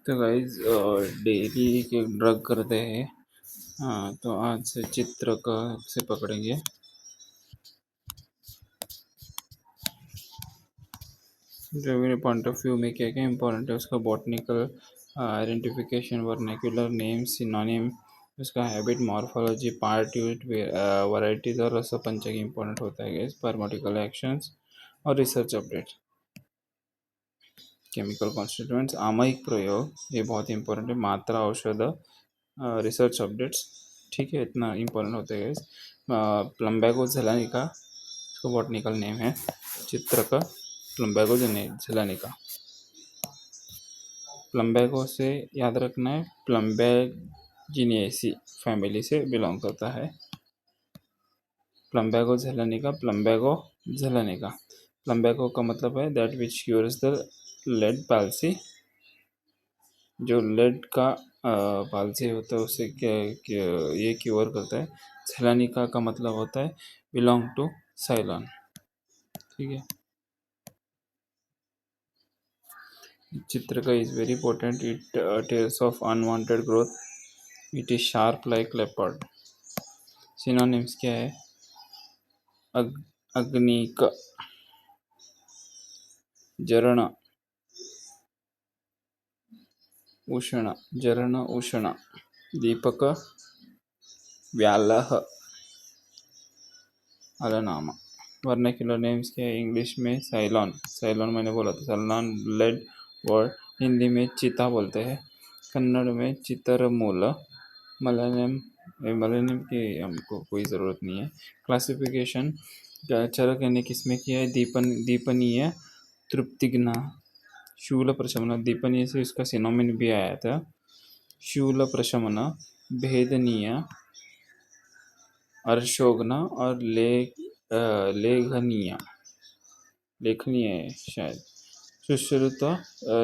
तो guys daily के drug करते हैं। हाँ, तो आज से चित्र का से पकड़ेंगे। जो मेरे पॉइंट ऑफ व्यू में क्या क्या इम्पोर्टेंट है उसका बॉटनिकल आइडेंटिफिकेशन, वर्नेक्युलर नेम्स, सिनोनिम, उसका habit, morphology, part use, varieties और रसपंचक इम्पोर्टेंट होता है गाइज। परमोटिकल एक्शंस और रिसर्च अपडेट। केमिकल कॉन्स्टिट्यूएंट्स, आमयिक प्रयोग, ये बहुत इंपॉर्टेंट है। मात्रा, औषध, रिसर्च अपडेट्स, ठीक है, इतना इम्पोर्टेंट होता है गाइस। प्लम्बैगो झेलानिका, इसका बॉटनिकल नेम है चित्र का प्लम्बैगो झेलानिका। प्लम्बैगो से याद रखना है, प्लम्बैजिनेसी फैमिली से बिलोंग करता है। प्लम्बैगो झेलानिका, प्लम्बैगो झेलानिका। प्लम्बैगो का मतलब है that which cures the lead palsy, जो लेड का पालसी होता है उसे ये क्योर करता है। झेलानिका का मतलब होता है बिलोंग टू साइलॉन, ठीक है। चित्र का is very important, it tells of unwanted growth, it is sharp like leopard. Synonyms क्या है? अग्निक, जरण, उष्ण, जरण उष्ण, दीपक, व्यालह, अलनामा। वर्नाक्युलर नेम्स क्या है? इंग्लिश में साइलॉन, साइलॉन मैंने बोला था, साइलॉन ब्लेड वर्ड। हिंदी में चीता बोलते हैं, कन्नड़ में चितरमूल, मलयालम, मलयालम की हमको कोई ज़रूरत नहीं है। क्लासिफिकेशन चरक यानी किसमें किया है? दीपनीय, तृप्तिग्न, शूल प्रशमन। दीपनीय से इसका सिनोमिन भी आया था, शूल प्रशमन, भेदनीय, अर्शोग्न और लेखनीय, लेखनीय है शायद। सुश्रुत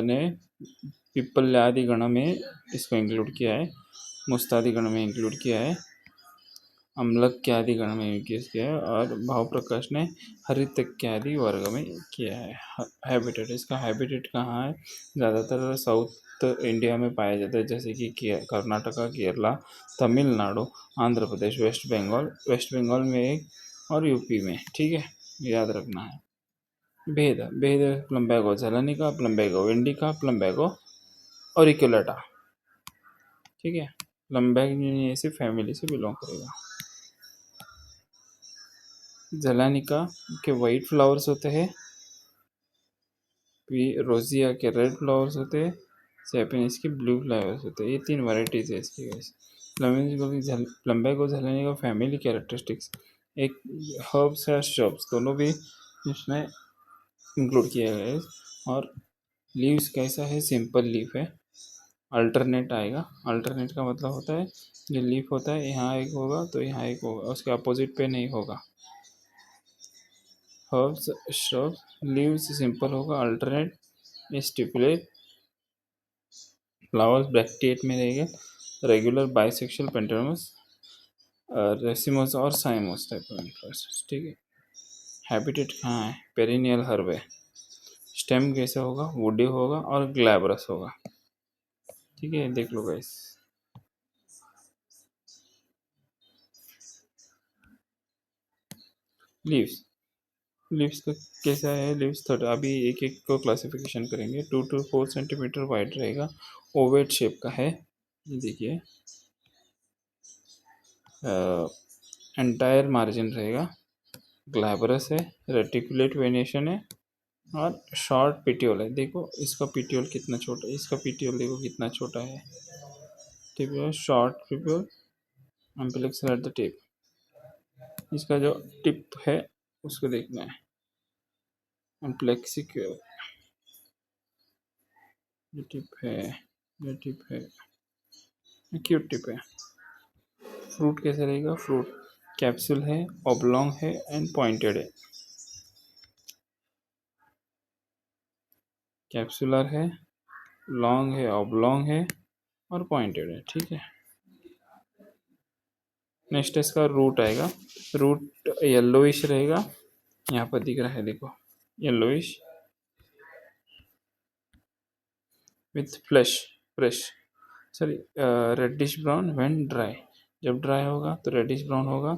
ने पिप्पल्यादि गण में इसको इंक्लूड किया है, मुस्तादि गण में इंक्लूड किया है, अम्लक्यादि गण में किया है, और भाव प्रकाश ने हरितक्यादि वर्ग में किया है। हैबिटेट, इसका हैबिटेट कहाँ है? ज़्यादातर साउथ इंडिया में पाया जाता है, जैसे कि कर्नाटका, केरला, तमिलनाडु, आंध्र प्रदेश, वेस्ट बंगाल में एक, और यूपी में, ठीक है, याद रखना है। भेद, प्लम्बैगो झेलानिका, प्लम्बैगो इंडिका, प्लम्बैगो ऑरिकुलेटा, ठीक है। प्लम्बैजिनेसी फैमिली से बिलोंग करेगा। झेलानिका के वाइट फ्लावर्स होते हैं, रोजिया के रेड फ्लावर्स होते हैं, सैपिनिस के ब्लू फ्लावर्स होते हैं। ये 3 वैरायटीज है इसकी गाइस। प्लम्बैगो झेलानिका फैमिली कैरेक्टरिस्टिक्स, एक हर्ब्स या श्रब्स दोनों भी इसमें इंक्लूड किया गया है। और लीव्स कैसा है? सिंपल लीफ है, अल्टरनेट आएगा। अल्टरनेट का मतलब होता है जो लीफ होता है यहाँ एक होगा तो यहाँ एक होगा, उसके अपोजिट पे नहीं होगा। हर्ब्स, श्रब्स, लीव्स सिंपल होगा, अल्टरनेट, स्टिपुलेट, फ्लावर्स ब्रैक्टिएट में रहेगा, रेगुलर, बाइसेक्शुअल, पेंटामस, रेसिमोस और साइमोस टाइप ऑफ इंफ्लोरेसेंस, ठीक है। हैबिटेट कहाँ है? पेरिनियल हर्ब है। स्टेम कैसा होगा? वुडी होगा और ग्लैब्रस होगा, ठीक है, देख लो गाइस। लीव्स का कैसा है? लीव्स थोड़ा अभी एक एक को क्लासिफिकेशन करेंगे। 2 to 4 सेंटीमीटर वाइड रहेगा, ओवेट शेप का है, देखिए। एंटायर मार्जिन रहेगा, ग्लैबरस है, रेटिकुलेट वेनेशन है, और शॉर्ट पिटियोल है। देखो इसका पिटियोल कितना छोटा है, इसका पिटियोल देखो कितना छोटा है, ठीक है। Short petiole, umbilicus at the tip. इसका जो टिप है उसको देखना है, एम्प्लेक्सिक जो टिप है, जो टिप है क्यूट टिप है। फ्रूट कैसे रहेगा? फ्रूट कैप्सूल है, ऑब्लोंग है एंड पॉइंटेड है। कैप्सुलर है, लॉन्ग है, ऑब्लोंग है और पॉइंटेड है, ठीक है। नेक्स्ट इसका रूट आएगा, रूट येलोइश रहेगा, यहाँ पर दिख रहा है देखो, yellowish with flash fresh, sorry reddish brown when dry, जब ड्राई होगा तो रेडिश ब्राउन होगा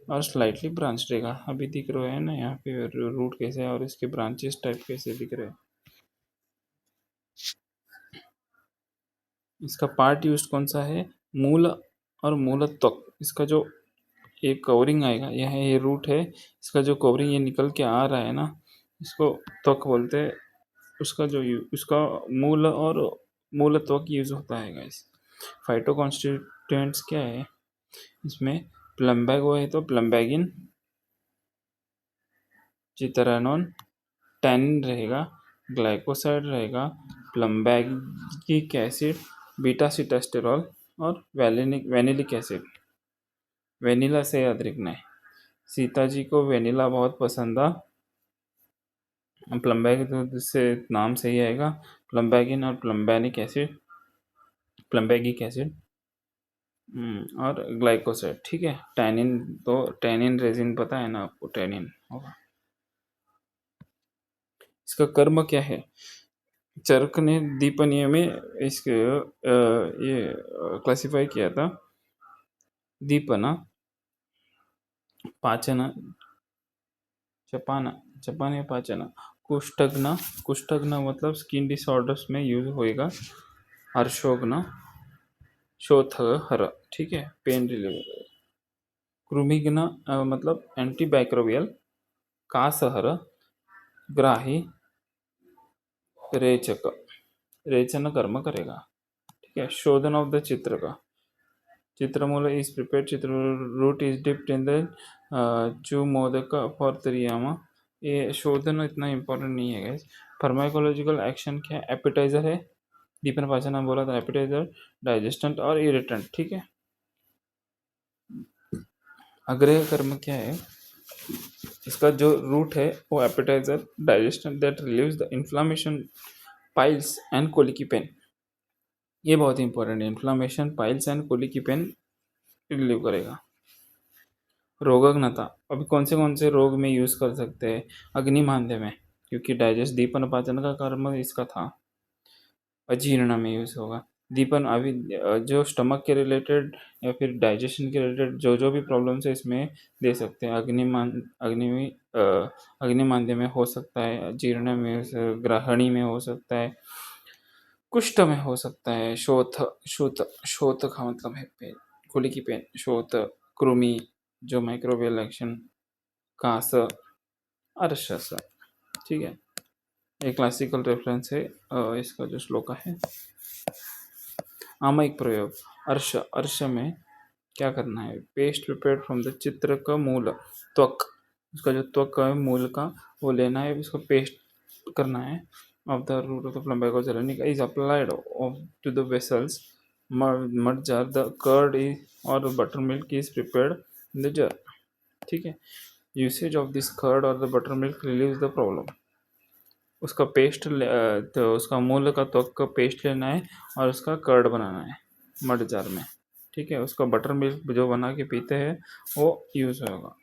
और स्लाइटली ब्रांच रहेगा। अभी दिख रहा है ना यहाँ पे रूट कैसे है और इसके ब्रांचेस टाइप कैसे दिख रहे हैं। इसका पार्ट यूज कौन सा है, मूल और मूलत्वक। इसका जो एक कवरिंग आएगा, यह ये रूट है, इसका जो कवरिंग ये निकल के आ रहा है ना, इसको त्वक बोलते हैं। उसका जो उसका मूल और मूलत्वक यूज होता है गाइस। फाइटो कॉन्स्टिट्यूएंट्स क्या है इसमें, प्लम्बैगो है तो प्लम्बैगिन, चितरानोन, टैनिन रहेगा, ग्लाइकोसाइड रहेगा, प्लम्बैगिक एसिड, बीटा सिटास्टेरॉल और वेनिलिक एसिड। वेनिला से याद रखना है, सीता जी को वेनिला बहुत पसंद था। प्लम्बैगिक तो से नाम सही आएगा, प्लम्बैगिन और प्लम्बैनिक एसिड, प्लम्बैगिक एसिड और ग्लाइकोसाइड। ठीक है, टैनिन तो टैनिन रेजिन पता है ना आपको, टैनिन होगा। इसका कर्म क्या है, चरक ने दीपनीय में इसके ये क्लासिफाई किया था। दीपना, पाचन, चपाना, चपान या पाचन, कुष्ठग्न, कुष्ठग्न मतलब स्किन डिसऑर्डर्स में यूज होएगा। हर्षोग्न, शोथ हर, ठीक है, पेन रिलीवर। कृमिघ्न मतलब एंटीबाइक्रोबियल, कासहर, ग्राही, रेचक, रेचन कर्म करेगा। ठीक है, शोधन ऑफ द चित्र का, चित्रमूल इज प्रिपेयर्ड, चित्र root is dipped in the चू मोदक फॉर त्रियामा। ये शोधन इतना इम्पोर्टेंट नहीं है गैस। फार्माकोलॉजिकल एक्शन क्या है, एपिटाइजर है, दीपन पाचन बोला था, एपिटाइजर, डाइजेस्टेंट और इरिटेंट। ठीक है, अग्रह कर्म क्या है, इसका जो रूट है वो appetizer, digestant that relieves the inflammation, piles and colicky pain. ये बहुत इंपॉर्टेंट है, inflammation, piles and colicky pain relieve करेगा। रोगग्नता, अभी कौन से रोग में यूज कर सकते हैं, अग्निमांद्य में, क्योंकि डाइजेस्ट दीपन पाचन का कर्म इसका था। अजीर्ण में यूज होगा। दीपन अभी जो स्टमक के रिलेटेड या फिर डाइजेशन के रिलेटेड जो जो भी प्रॉब्लम्स है इसमें दे सकते हैं। अग्निमांद्य में हो सकता है, जीर्ण में, ग्रहणी में हो सकता है, कुष्ठ में हो सकता है, शोथ, शोथ का मतलब है पेन, खुली की पेन, शोथ, कृमि जो माइक्रोबियल एक्शन, कास, अर्शस। ठीक है, एक क्लासिकल रेफरेंस है इसका जो श्लोका है। आमयिक प्रयोग, अर्श, अर्श में क्या करना है, पेस्ट प्रिपेयर्ड फ्रॉम द चित्र का मूल, त्वक, उसका जो त्वक है मूल का वो लेना है, उसको पेस्ट करना है। Of the root of the plumbago zeylanica is applied to the vessels, mud jar, the curd is और butter milk is prepared in the jar. ठीक है, यूसेज ऑफ दिस कर्ड और the butter milk relieves the problem. उसका paste तो उसका मूल का त्वक का पेस्ट लेना है और उसका कर्ड बनाना है मड जार में। ठीक है, उसका बटर मिल्क जो बना के पीते हैं वो यूज होगा।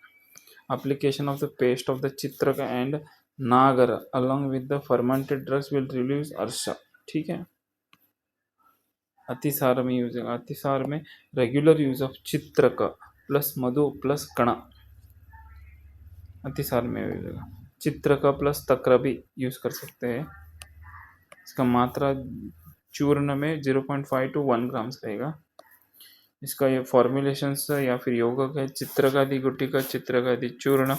Application of the paste of the chitrak and nagar along with the fermented drugs will relieve arsha. ठीक है, अतिसार में यूज होगा। अतिसार में regular use of chitrak plus madhu plus kana, अतिसार में यूज होगा। चित्रक प्लस तक्र भी यूज कर सकते हैं। इसका मात्रा चूर्ण में 0.5 to 1 ग्राम्स रहेगा। इसका ये फॉर्मुलेशन या फिर योगक है, चित्रकादि गुटिका, चित्रकादि चूर्ण,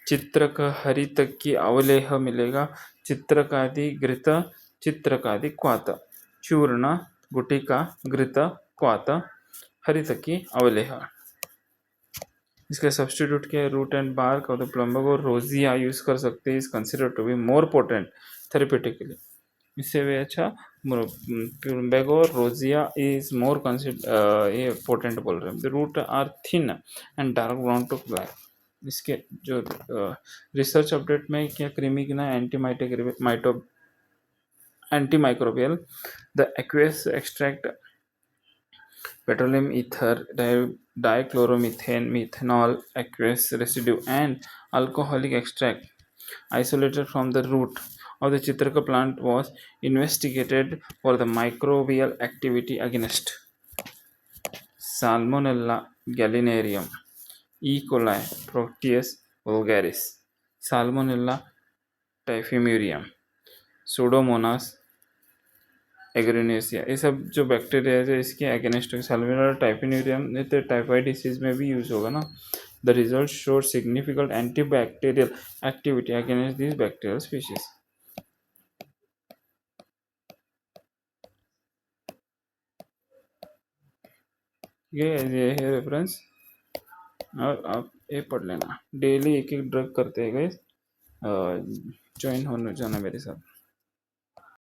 चित्रक हरित की अवलेह मिलेगा, चित्रकादि घृत, चित्रकादि क्वात, चूर्ण, गुटिका, घृत, क्वात, हरित की अवलेह। इसका सब्सटीट्यूट क्या है, रूट एंड बार्क और द प्लम्बगो रोजिया यूज कर सकते हैं, is consider to be more potent therapeutically. इससे भी अच्छा plumbago rosea is more consider ये पोटेंट बोल रहे हैं। The root are thin and dark brown to black. इसके जो रिसर्च अपडेट में क्या, krimighna antimicrobial, the aqueous extract, petroleum ether, dichloromethane, methanol, aqueous residue, and alcoholic extract isolated from the root of the Chitraka plant was investigated for the microbial activity against Salmonella gallinaриum, E. coli, Proteus vulgaris, Salmonella typhimurium, Pseudomonas aeruginosa। ये सब जो bacteria है जो इसके against Salmonella typhimurium तो typhoid disease में भी use होगा ना। द रिजल्ट शोर significant antibacterial activity against this bacterial species. ये है रेफरेंस और आप ये पढ़ लेना। डेली एक एक ड्रग करते हैं गाइस, ज्वाइन होने जाना मेरे साथ।